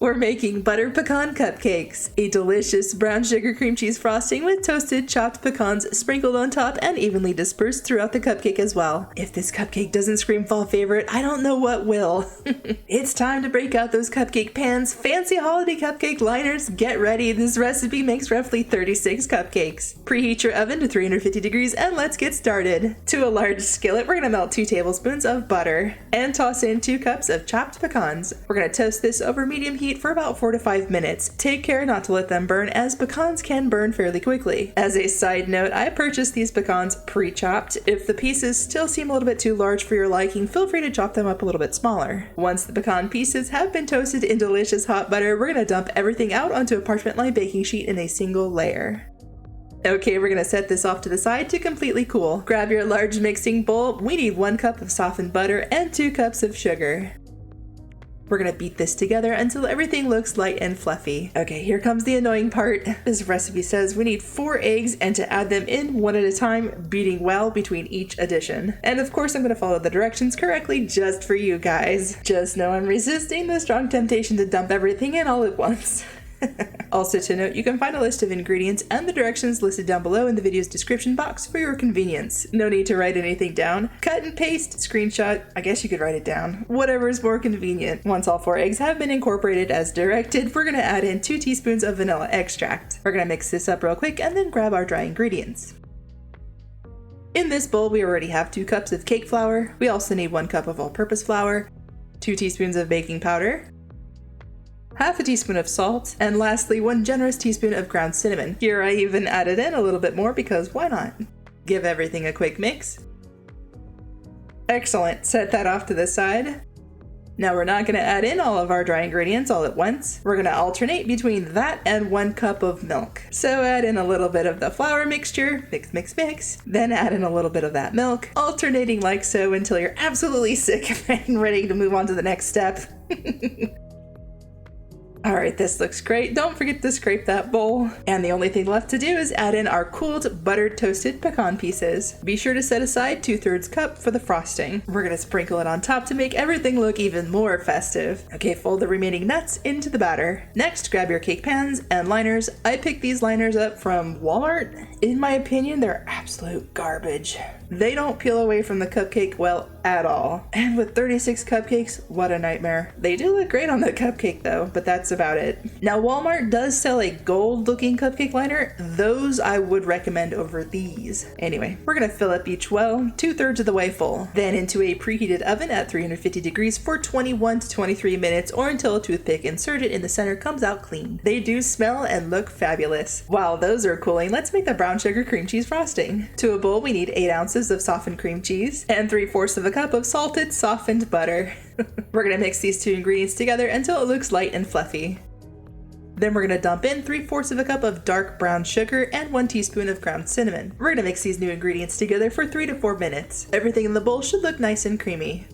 We're making butter pecan cupcakes, a delicious brown sugar cream cheese frosting with toasted chopped pecans sprinkled on top and evenly dispersed throughout the cupcake as well. If this cupcake doesn't scream fall favorite, I don't know what will. It's time to break out those cupcake pans, fancy holiday cupcake liners, get ready. This recipe makes roughly 36 cupcakes. Preheat your oven to 350 degrees and let's get started. To a large skillet, we're gonna melt 2 tablespoons of butter and toss in 2 cups of chopped pecans. We're gonna toast this over medium heat for about 4 to 5 minutes. Take care not to let them burn, as pecans can burn fairly quickly. As a side note, I purchased these pecans pre-chopped. If the pieces still seem a little bit too large for your liking, feel free to chop them up a little bit smaller. Once the pecan pieces have been toasted in delicious hot butter, we're gonna dump everything out onto a parchment-lined baking sheet in a single layer. Okay, we're gonna set this off to the side to completely cool. Grab your large mixing bowl. We need 1 cup of softened butter and 2 cups of sugar. We're gonna beat this together until everything looks light and fluffy. Okay, here comes the annoying part. This recipe says we need 4 eggs and to add them in 1 at a time, beating well between each addition. And of course I'm gonna follow the directions correctly just for you guys. Just know I'm resisting the strong temptation to dump everything in all at once. Also to note, you can find a list of ingredients and the directions listed down below in the video's description box for your convenience. No need to write anything down. Cut and paste, screenshot, I guess you could write it down. Whatever is more convenient. Once all 4 eggs have been incorporated as directed, we're gonna add in 2 teaspoons of vanilla extract. We're gonna mix this up real quick and then grab our dry ingredients. In this bowl, we already have 2 cups of cake flour. We also need 1 cup of all-purpose flour, 2 teaspoons of baking powder, half a teaspoon of salt, and lastly 1 generous teaspoon of ground cinnamon. Here I even added in a little bit more because why not? Give everything a quick mix. Excellent, set that off to the side. Now we're not going to add in all of our dry ingredients all at once. We're going to alternate between that and 1 cup of milk. So add in a little bit of the flour mixture, mix, mix, mix. Then add in a little bit of that milk, alternating like so until you're absolutely sick and ready to move on to the next step. Alright, this looks great. Don't forget to scrape that bowl. And the only thing left to do is add in our cooled buttered toasted pecan pieces. Be sure to set aside 2/3 cup for the frosting. We're gonna sprinkle it on top to make everything look even more festive. Okay, fold the remaining nuts into the batter. Next, grab your cake pans and liners. I picked these liners up from Walmart. In my opinion, they're absolute garbage. They don't peel away from the cupcake well at all. And with 36 cupcakes, what a nightmare. They do look great on the cupcake though, but that's about it. Now Walmart does sell a gold looking cupcake liner. Those I would recommend over these. Anyway, we're gonna fill up each well 2/3 of the way full. Then into a preheated oven at 350 degrees for 21 to 23 minutes or until a toothpick inserted in the center comes out clean. They do smell and look fabulous. While those are cooling, let's make the brown sugar cream cheese frosting. To a bowl we need 8 ounces of softened cream cheese and 3/4 of a cup of salted softened butter. We're gonna mix these 2 ingredients together until it looks light and fluffy. Then we're gonna dump in 3/4 of a cup of dark brown sugar and 1 teaspoon of ground cinnamon. We're gonna mix these new ingredients together for 3 to 4 minutes. Everything in the bowl should look nice and creamy.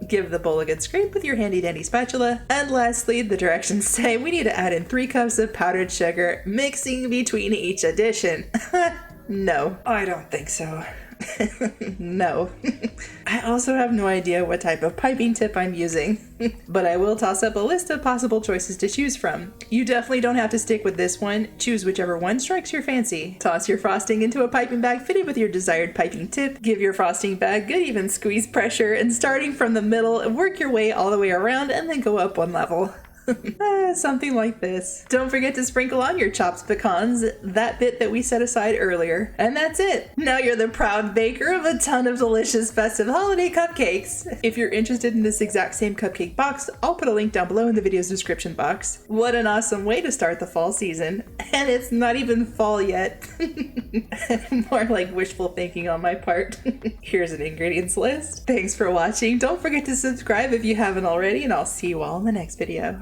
Give the bowl a good scrape with your handy dandy spatula. And lastly, the directions say we need to add in 3 cups of powdered sugar, mixing between each addition. No, I don't think so. No. I also have no idea what type of piping tip I'm using, but I will toss up a list of possible choices to choose from. You definitely don't have to stick with this one. Choose whichever one strikes your fancy. Toss your frosting into a piping bag fitted with your desired piping tip. Give your frosting bag good even squeeze pressure, and starting from the middle, work your way all the way around and then go up 1 level. Something like this. Don't forget to sprinkle on your chopped pecans, that bit that we set aside earlier. And that's it. Now you're the proud baker of a ton of delicious festive holiday cupcakes. If you're interested in this exact same cupcake box, I'll put a link down below in the video's description box. What an awesome way to start the fall season. And it's not even fall yet. More like wishful thinking on my part. Here's an ingredients list. Thanks for watching. Don't forget to subscribe if you haven't already, and I'll see you all in the next video.